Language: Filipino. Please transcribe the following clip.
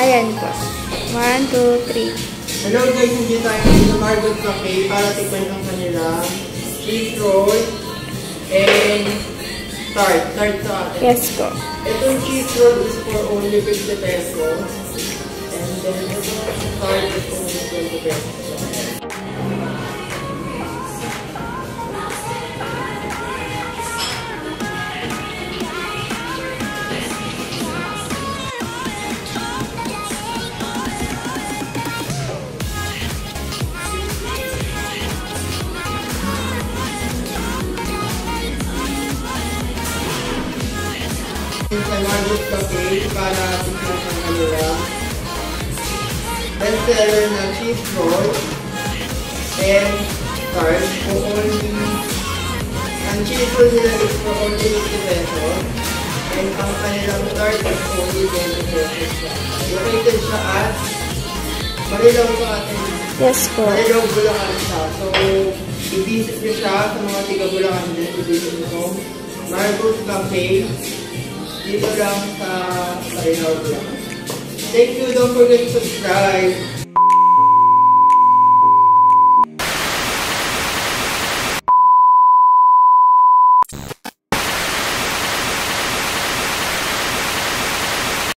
Ayan po. 1, 2, 3. Hello guys, hindi tayo sa Margot Cafe para tikman ang kanila cheese roll and tart sa atin. Yes po. Itong cheese roll is for only 50 pesos. And then itong tart is only 20 pesos. Sa Margot Cafe para tikman ang kanila bestseller na cheese roll and tart for only ang cheese roll nila is for only 50 pesos and ang kanilang tart is only 20 pesos. Located siya at Marilao sa atin. Yes po. Marilao, Bulacan siya. So, i-visit niyo siya sa mga tiga-Bulacan din. I-visit niyo ito. Margot Cafe. Dito lang sa Marilao, Bulacan. Thank you. Don't forget to subscribe.